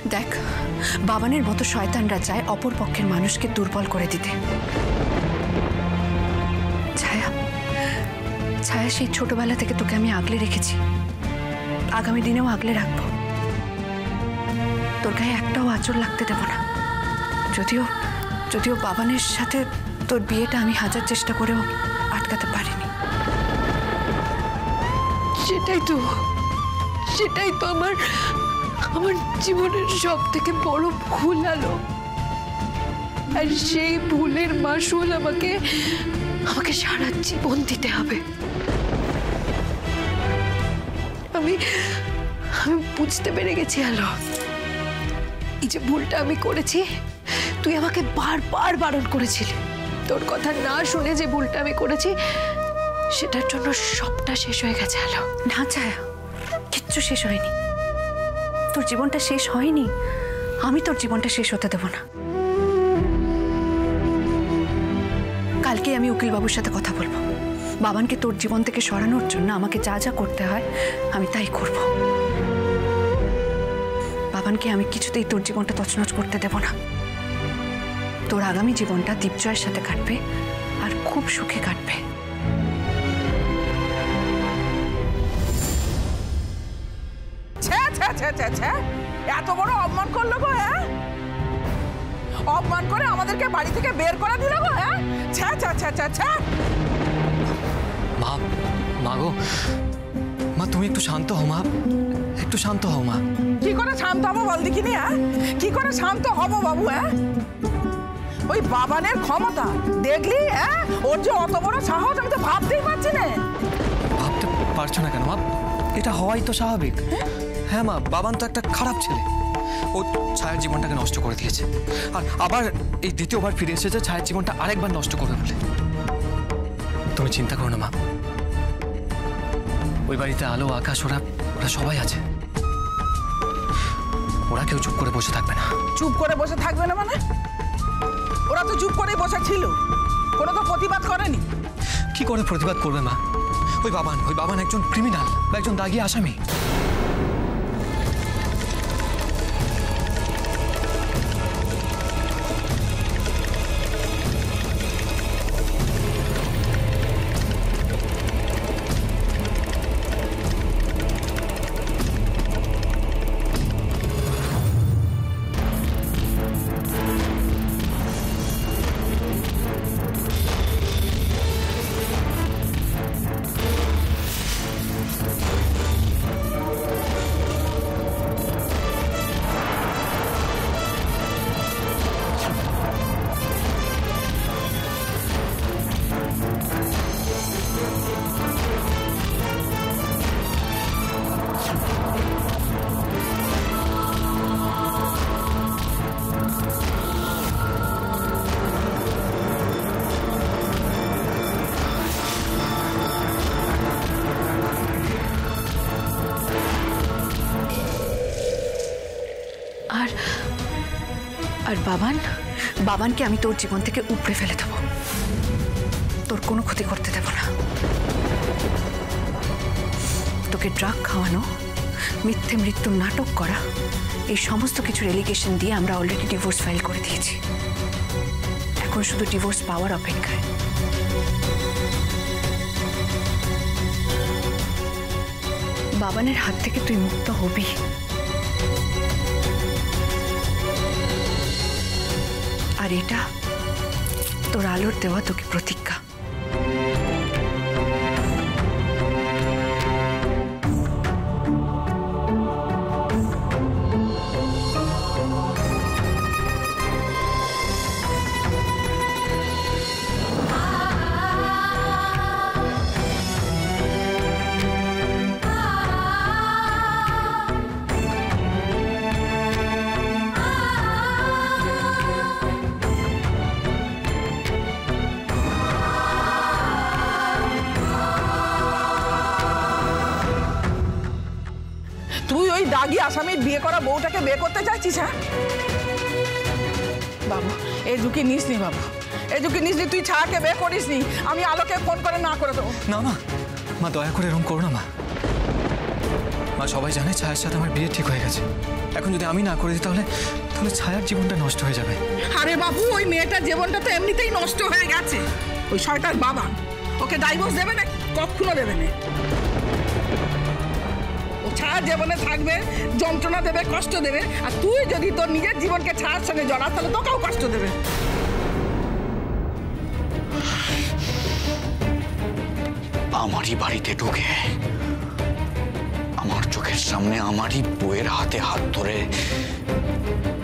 দেখ, বাবানের মতো শয়তানরা চায় অপর পক্ষের মানুষকে দুর্বল করে দিতে। ছায়া, ছায়া, সেই ছোটবেলা থেকে তোকে আমি আগলে রেখেছি, আগামী দিনেও আগলে রাখবো। তোর গায়ে একটাও আঁচড় লাগতে দেব না। যদিও যদিও বাবানের সাথে তোর বিয়েটা আমি হাজার চেষ্টা করেও আটকাতে পারিনি। সেটাই তো আমার জীবনের সব থেকে বড় ভুল হলো। আর সেই ভুলের মাসুল আমাকে সারা জীবন দিতে হবে। আমি বুঝতে পেরে গেছি আলো, এই যে ভুলটা আমি করেছি, তুই আমাকে বারবার বারণ করেছিলি। তোর কথা না শুনে যে ভুলটা আমি করেছি, সেটার জন্য সবটা শেষ হয়ে গেছে আলো। না ছায়া, কিচ্ছু শেষ হয়নি। তোর জীবনটা শেষ হয়নি, আমি তোর জীবনটা শেষ হতে দেব না। কালকে আমি উকিল বাবুর সাথে কথা বলবো। বাবানকে তোর জীবন থেকে সরানোর জন্য আমাকে যা যা করতে হয় আমি তাই করব। বাবানকে আমি কিছুতেই তোর জীবনটা তছনছ করতে দেব না। তোর আগামী জীবনটা দীপজয়ের সাথে কাটবে, আর খুব সুখে কাটবে। এত বড় অপমান করলো গো, হ্যাঁ? অপমান করে আমাদেরকে বাড়ি থেকে বের করে দিল গো, হ্যাঁ? মা গো, মা তুমি একটু শান্ত হও মা, একটু শান্ত হও মা। কি করে শান্ত হবো বল দেখিনি, হ্যাঁ? কি করে শান্ত হবো বাবু, হ্যাঁ? ওই বাবানের ক্ষমতা দেখলি, হ্যাঁ? ওর যে অত বড় সাহস, আমি তো ভাবতেই পারছি না। ভাবতে পারছো না কেন মা? এটা হওয়াই তো স্বাভাবিক। হ্যাঁ মা, বাবান তো একটা খারাপ ছেলে, ও ছায়ার জীবনটাকে নষ্ট করে দিয়েছে, আর আবার এই দ্বিতীয়বার ফিরে এসেছে ছায়ার জীবনটা আরেকবার নষ্ট করবে বলে। তুমি চিন্তা করো না মা, ওই বাড়িতে আলো, আকাশ, ওরা সবাই আছে। ওরা কেউ চুপ করে বসে থাকবে না। চুপ করে বসে থাকবে না মানে? ওরা তো চুপ করেই বসে ছিল, কোনো তো প্রতিবাদ করেনি। কি করে প্রতিবাদ করবে মা? ওই বাবান একজন ক্রিমিনাল বা একজন দাগী আসামি। আর বাবানকে আমি তোর জীবন থেকে উপড়ে ফেলে দেবো, তোর কোনো ক্ষতি করতে দেব না। তোকে ড্রাগ খাওয়ানো, মিথ্যে মৃত্যুর নাটক করা, এই সমস্ত কিছুর এলিগেশন দিয়ে আমরা অলরেডি ডিভোর্স ফাইল করে দিয়েছি। এখন শুধু ডিভোর্স পাওয়ার অপেক্ষায়। বাবানের হাত থেকে তুই মুক্ত হবি। আর এটা তোর আলোর দেওয়া তোকে প্রতিজ্ঞা। দাগী আসামির বিয়ে করা বউটাকে বিয়ে করতে চাইছিস, হ্যাঁ? বাবু, এই ঝুঁকি নিস নি বাবু, এই ঝুঁকি নিস নি। তুই ছায়াকে বিয়ে করিস নি, আমি আলোকে ফোন করে না করে দেবো। না মা, দয়া করে এরকম করো না মা। মা সবাই জানে ছায়ার সাথে আমার বিয়ে ঠিক হয়ে গেছে। এখন যদি আমি না করে দিই তাহলে ছায়ার জীবনটা নষ্ট হয়ে যাবে। আরে বাবু, ওই মেয়েটার জীবনটা তো এমনিতেই নষ্ট হয়ে গেছে। ওই শয়তান বাবা ওকে ডাইভোর্স দেবে না, কখনো দেবে না। ও ছায়ার জীবনে থাকবে, যন্ত্রণা দেবে, কষ্ট দেবে। আর তুই যদি তোর নিজের জীবনকে ছায়ার সঙ্গে জড়াস তাহলে তোকেও কষ্ট দেবে। আমারই বাড়িতে ঢুকে আমার চোখের সামনে আমারই বউয়ের হাতে হাত ধরে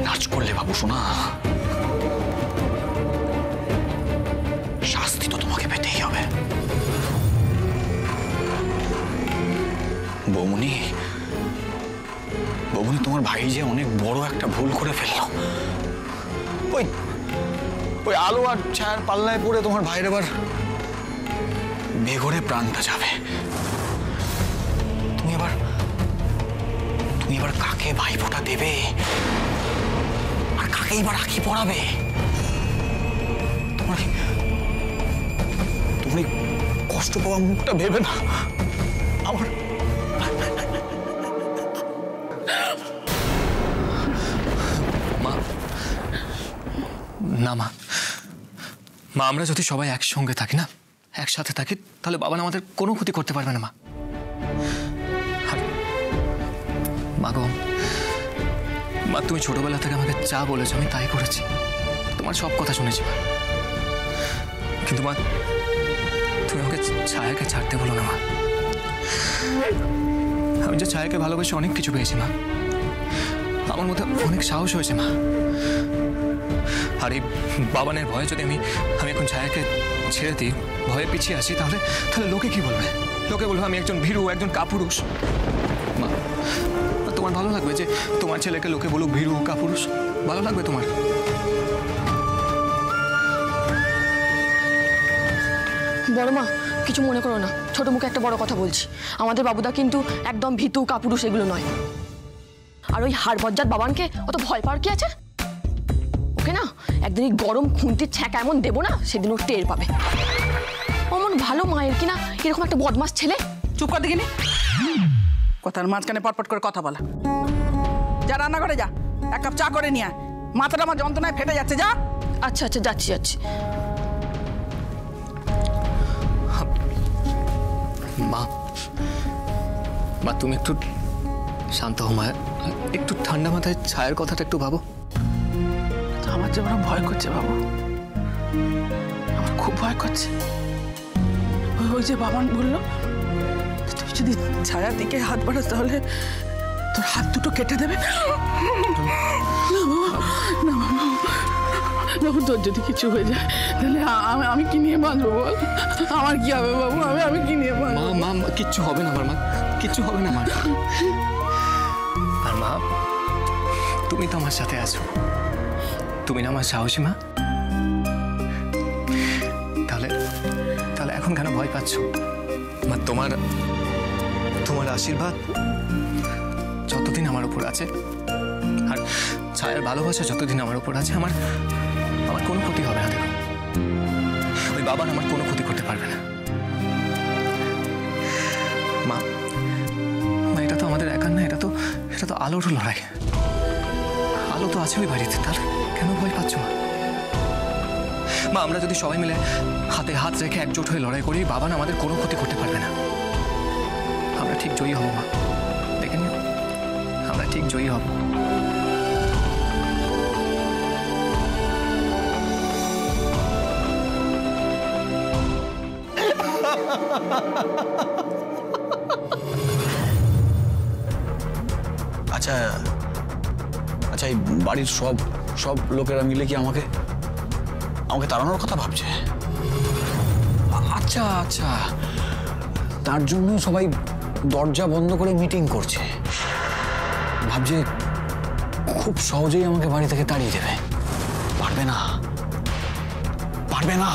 নাচ করলে বাবু শোনা, শাস্তি তো তোমাকে পেতেই হবে। বৌমনি, তোমার ভাই যে অনেক বড় একটা ভুল করে ফেললো। ওই আলো আর ছায়ার পাল্লায় পড়ে তোমার ভাইয়ের এবার বেঘরে প্রাণটা যাবে। তুমি এবার কাকে ভাইফোঁটা দেবে আর কাকে এবার রাখি পড়াবে? তোমার কষ্ট পাওয়া মুখটা ভেবে না আমার। মা না মা, আমরা যদি সবাই একসঙ্গে থাকি না, একসাথে থাকি, তাহলে বাবা আমাদের কোনো ক্ষতি করতে পারবে না মা। মা গো, মা তুমি ছোটবেলা থেকে আমাকে যা বলেছো আমি তাই করেছি, তোমার সব কথা শুনেছি মা। কিন্তু মা তুমি আমাকে ছায়াকে ছাড়তে বলো না মা। আমি যে ছায়াকে ভালোবেসে অনেক কিছু পেয়েছি মা, আমার মধ্যে অনেক সাহস হয়েছে মা। আর এই বাবানের ভয়ে যদি আমি এখন ছায়াকে ছেড়ে দিই, ভয়ে পিছিয়ে আসি, তাহলে লোকে কি বলবে? লোকে বলবে আমি একজন ভীরু, একজন কাপুরুষ। মা তোমার ভালো লাগবে যে তোমার ছেলেকে লোকে বলুক ভীরু, কাপুরুষ? ভালো লাগবে তোমার? বড় মা কিছু মনে করো না, ছোট মুখে একটা বড় কথা বলছি। আমাদের বাবুদা কিন্তু একদম ভীতু, কাপুরুষ এগুলো নয়। আর ওই হাড় বজ্জাত বাবানকে অত ভয় পাওয়ার কি আছে? ওকে না একদিন এই গরম খুন্তির ছ্যাঁকা এমন দেবো না, সেদিন ও টের পাবে। অমন ভালো মায়ের কিনা এরকম একটা বদমাস ছেলে। চুপ কর দেখিনি, কথার মাঝখানে পটপট করে কথা বলা। যা রান্না করে যা, এক কাপ চা করে নিয়ে আয়। মাথাটা আমার যন্ত্রণায় ফেটে যাচ্ছে, যা। আচ্ছা আচ্ছা যাচ্ছি। মা তুমি একটু শান্ত হও মা, একটু ঠান্ডা মাথায় ছায়ার কথাটা একটু ভাবো। আমার যে বড় ভয় করছে বাবু, আমার খুব ভয় করছে। ওই যে বাবান বললো তুই যদি ছায়ার দিকে হাত বাড়াস তাহলে তোর হাত দুটো কেটে দেবে। না বাবু, তোর যদি কিছু হয়ে যায় তাহলে আমি কি নিয়ে বাঁচবো বল? আমার কি হবে বাবু? আমি কি নিয়ে বাঁচবো? মা কিচ্ছু হবে না আমার, মা কিচ্ছু হবে না আমার। আর মা তুমি তো আমার সাথে আছো, তুমি না আমার সাহসী মা। তাহলে এখন কেন ভয় পাচ্ছ মা? তোমার আশীর্বাদ যতদিন আমার উপর আছে, আর ছায়ার ভালোবাসা যতদিন আমার উপর আছে, আমার কোনো ক্ষতি হবে না। দেখো ওই বাবা আমার কোনো ক্ষতি করতে পারবে না মা। এটা তো আমাদের একার না, এটা তো আলোর লড়াই। আলো তো আছে ওই বাড়িতে, তাহলে কেন ভয় পাচ্ছ মা? আমরা যদি সবাই মিলে হাতে হাত রেখে একজোট হয়ে লড়াই করি, বাবা না আমাদের কোনো ক্ষতি করতে পারবে না। আমরা ঠিক জয়ী হব মা, দেখে নিও, আমরা ঠিক জয়ী হব। আচ্ছা এই বাড়ির সব লোকেরা মিলে কি আমাকে তাড়ানোর কথা ভাবছে? আচ্ছা তার জন্য সবাই দরজা বন্ধ করে মিটিং করছে, ভাবছে খুব সহজেই আমাকে বাড়ি থেকে তাড়িয়ে দেবে। পারবে না,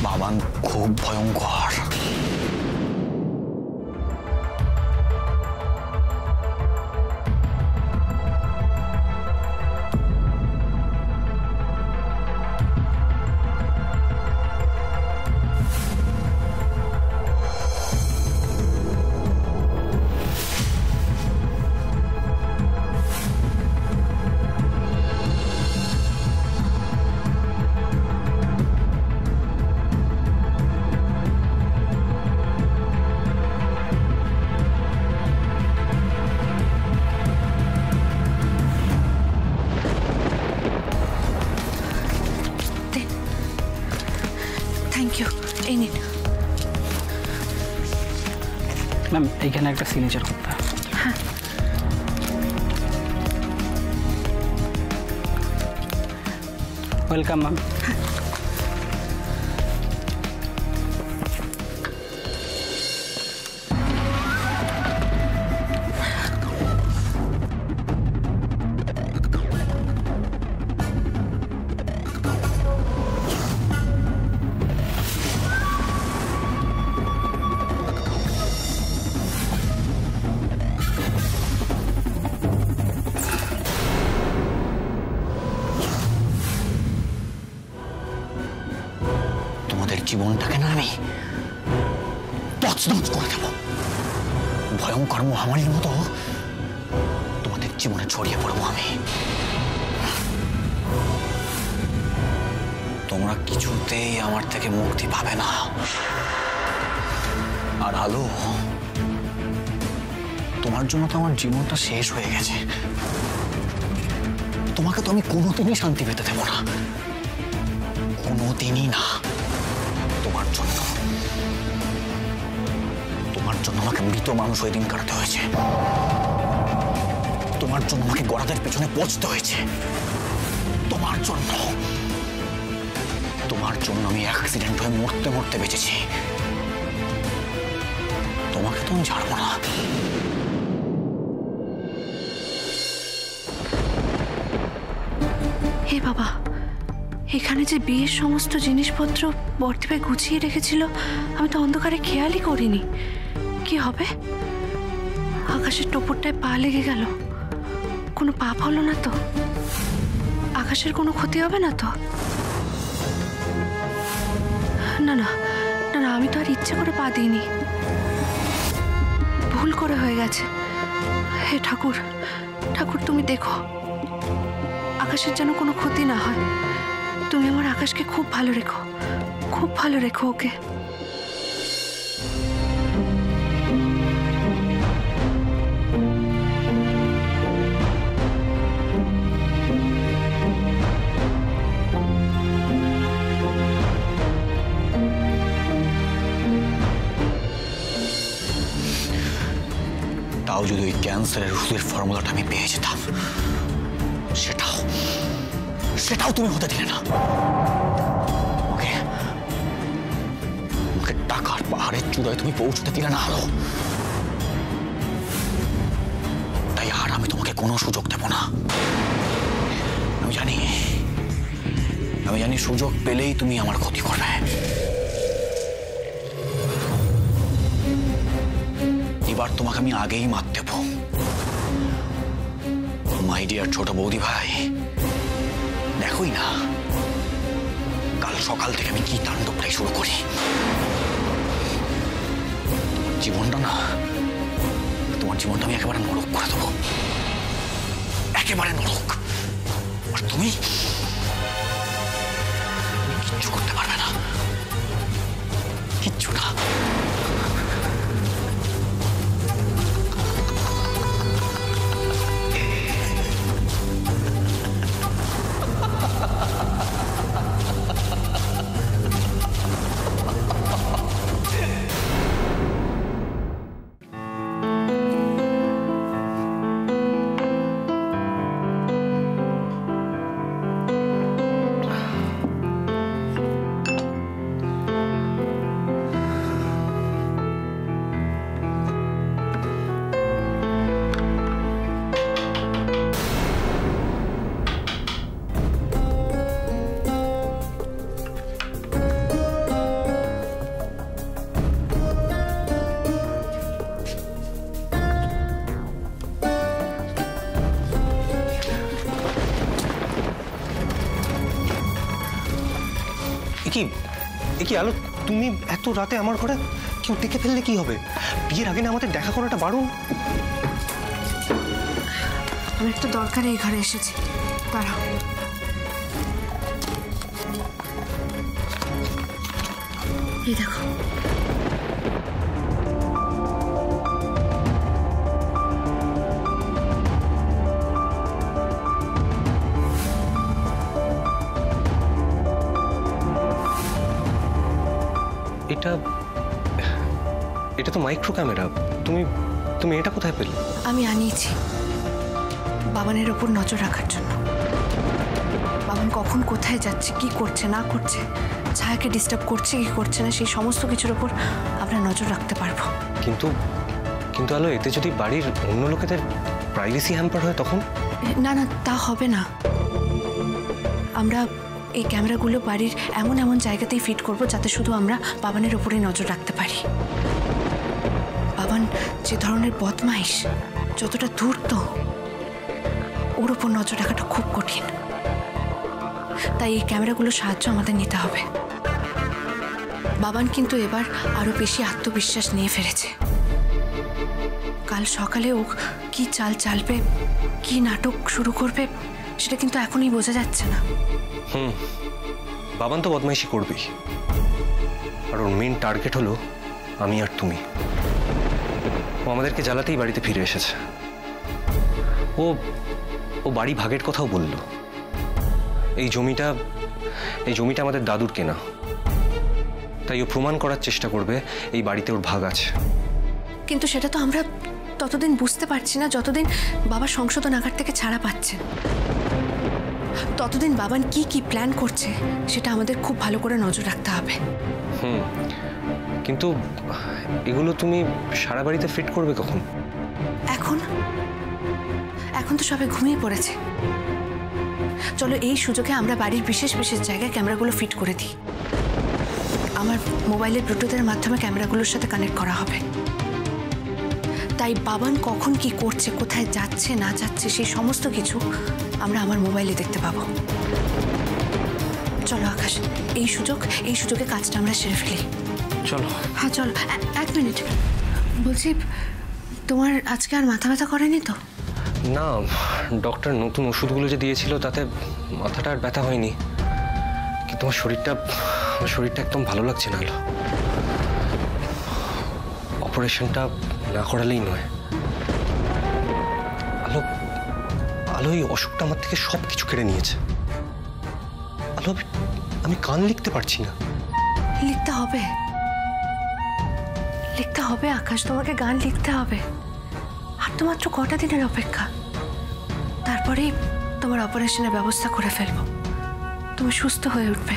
বাবান খুব ভয়ঙ্কর। ম্যাম এইখানে একটা সিগনেচার করতে হবে। হ্যাঁ ওয়েলকাম ম্যাম। জীবনটাকে না আমি তছনছ করে দেব। ভয়ঙ্কর মহামারীর মতো তোমাদের জীবনে ছড়িয়ে পড়বো আমি। তোমরা কিছুতেই আমার থেকে মুক্তি পাবে না। আর আলো, তোমার জন্য তো আমার জীবনটা শেষ হয়ে গেছে। তোমাকে তো আমি কোনোদিনই শান্তি পেতে দেব না, কোনোদিনই না। তোমার জন্য আমাকে মৃত মানুষ ওই দিন কাটাতে হয়েছে। তোমার জন্য আমাকে গড়াদের পেছনে পৌঁছতে হয়েছে। তোমার জন্য আমি অ্যাক্সিডেন্ট হয়ে মরতে মরতে বেঁচেছি। তোমাকে তো আমি ছাড়বো না। হে বাবা, এখানে যে বিয়ের সমস্ত জিনিসপত্র বর্তিভাই গুছিয়ে রেখেছিল, আমি তো অন্ধকারে খেয়ালই করিনি। কি হবে? আকাশের টোপরটায় পা লেগে গেল, কোনো পাপ হলো না তো? আকাশের কোনো ক্ষতি হবে না তো? না না না না, আমি তো আর ইচ্ছে করে পা দিইনি, ভুল করে হয়ে গেছে। হে ঠাকুর, ঠাকুর তুমি দেখো আকাশের যেন কোনো ক্ষতি না হয়। তুমি আমার আকাশকে খুব ভালো রেখো, খুব ভালো রেখো ওকে। তাও যদি ওই ক্যান্সারের ওষুধের ফর্মুলাটা আমি পেয়ে যেতাম, সেটাও তুমি হতে দিলে না। ওকে টাকার পাহাড়ের চূড়ায় তুমি পৌঁছতে দিলে না আলো। তাই আর আমি তোমাকে কোনো সুযোগ দেব না। আমি জানি সুযোগ পেলেই তুমি আমার ক্ষতি করবে। এবার তোমাকে আমি আগেই মাত দেব। মাই ডিয়ার ছোট বৌদি ভাই, দেখোই না কাল সকাল থেকে আমি কি তাণ্ডবটাই শুরু করি। তোমার জীবনটা আমি একেবারে নরক করে দেবো, একেবারে নরক। আর তুমি কিচ্ছু করতে পারবে না, কিচ্ছু না। কি আলো, তুমি এত রাতে আমার ঘরে? কেউ ডেকে ফেললে কি হবে? বিয়ের আগে না আমাদের দেখা করাটা বারণ। আমি একটা দরকারে এই ঘরে এসেছি, দাঁড়াও। এই দেখো, এটা তো মাইক্রো ক্যামেরা। তুমি তুমি এটা কোথায় পেলে? আমি আনিয়েছি বাবানের ওপর নজর রাখার জন্য। বাবান কখন কোথায় যাচ্ছে, কি করছে না করছে, ছায়াকে ডিস্টার্ব করছে কি করছে না, সেই সমস্ত কিছুর ওপর আমরা নজর রাখতে পারবো। কিন্তু কিন্তু আলো, এতে যদি বাড়ির অন্য লোকেদের প্রাইভেসি হ্যাম্পার হয় তখন? না না, তা হবে না। আমরা এই ক্যামেরাগুলো বাড়ির এমন এমন জায়গাতেই ফিট করব যাতে শুধু আমরা বাবানের ওপরেই নজর রাখতে পারি। বাবান যে ধরনের বদমাইশ, যতটা ধূর্ত, ওর ওপর নজর রাখাটা খুব কঠিন। তাই এই ক্যামেরাগুলোর সাহায্য আমাদের নিতে হবে। বাবান কিন্তু এবার আরো বেশি আত্মবিশ্বাস নিয়ে ফেলেছে। কাল সকালে ও কি চাল চালবে, কি নাটক শুরু করবে, সেটা কিন্তু এখনই বোঝা যাচ্ছে না। বাবান তো বদমাইশি করবেই, আর ওর মেন টার্গেট হলো আমি আর তুমি। ও আমাদেরকে জ্বালাতেই বাড়িতে ফিরে এসেছে। ও ও বাড়ি ভাগের কথাও বলল। এই জমিটা আমাদের দাদুর কেনা, তাই ও প্রমাণ করার চেষ্টা করবে এই বাড়িতে ওর ভাগ আছে। কিন্তু সেটা তো আমরা ততদিন বুঝতে পারছি না যতদিন বাবা সংশোধনাগার থেকে ছাড়া পাচ্ছেন। ততদিন বাবান কি কি প্ল্যান করছে সেটা আমাদের খুব ভালো করে নজর রাখতে হবে। কিন্তু এগুলো তুমি সারা বাড়িতে ফিট করবে কখন? এখন তো সবাই ঘুমিয়ে পড়েছে। চলো এই সুযোগে আমরা বাড়ির বিশেষ বিশেষ জায়গায় ক্যামেরাগুলো ফিট করে দিই। আমার মোবাইলের ব্লুটুথের মাধ্যমে ক্যামেরাগুলোর সাথে কানেক্ট করা হবে। তাই বাবান কখন কি করছে, কোথায় যাচ্ছে না যাচ্ছে, সেই সমস্ত কিছু আমরা আমার মোবাইলে দেখতে পাবো। চলো আকাশ, এই সুযোগে কাজটা আমরা সেরে ফেলি। চলো। হ্যাঁ চলো। এক মিনিট, বলছি তোমার আজকে আর মাথা ব্যথা করেনি তো? না, ডক্টর নতুন ওষুধগুলো যে দিয়েছিল তাতে মাথাটা আর ব্যথা হয়নি। কিন্তু আমার শরীরটা একদম ভালো লাগছে না। অপারেশনটা না করালেই নয়। আলো এই অসুখটা আমার থেকে সব কিছু কেড়ে নিয়েছে। আলো, আমি গান লিখতে পারছি না। লিখতে হবে আকাশ, তোমাকে গান লিখতে হবে। আর তো মাত্র কটা দিনের অপেক্ষা, তারপরেই তোমার অপারেশনের ব্যবস্থা করে ফেলবো। তুমি সুস্থ হয়ে উঠবে,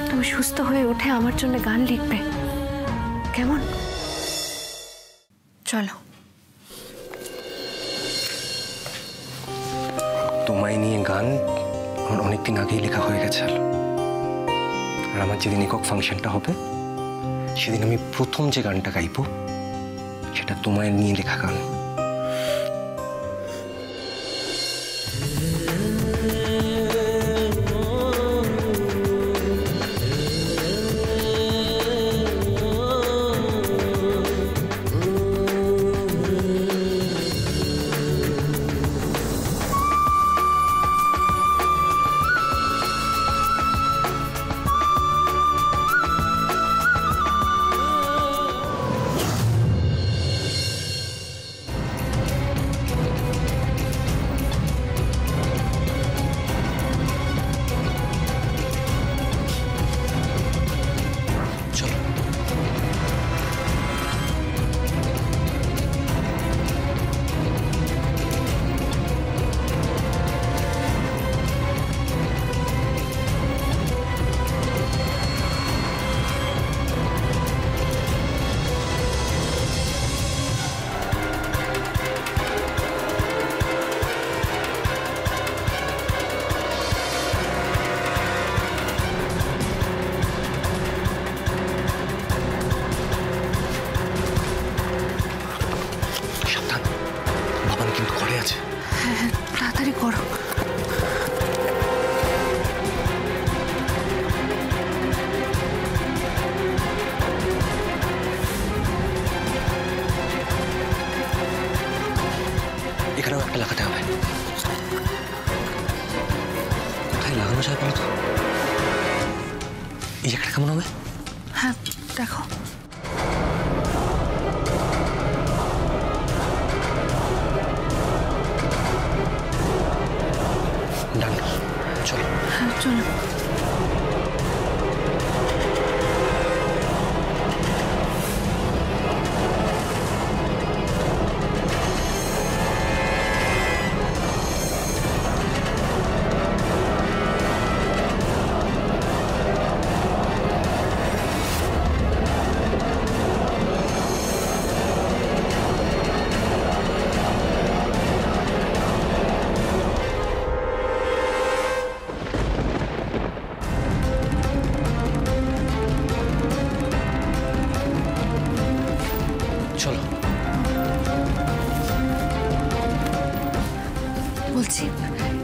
তুমি সুস্থ হয়ে উঠে আমার জন্য গান লিখবে, কেমন? চলো। তোমায় নিয়ে গান আমার অনেকদিন আগেই লেখা হয়ে গেছে। আর আমার যেদিন একক ফাংশনটা হবে সেদিন আমি প্রথম যে গানটা গাইবো সেটা তোমায় নিয়ে লেখা গান। তাড়াতাড়ি করো। এখানেও একটা লাগাতে হবে। কোথায় লাগানো যায় বলো তো? এই জায়গাটা কেমন হবে? হ্যাঁ দেখো। ডান, চলো। হ্যাঁ চলো।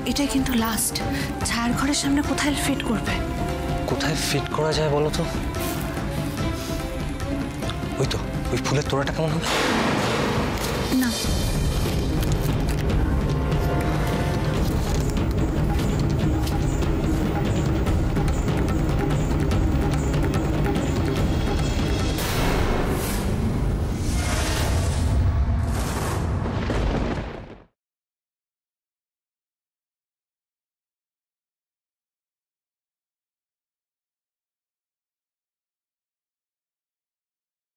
এটাই কিন্তু লাস্ট। ছায়ার ঘরের সামনে কোথায় ফিট করবে? কোথায় ফিট করা যায় বলো তো? ওই তো ওই ফুলের তোড়াটা কেমন হবে? না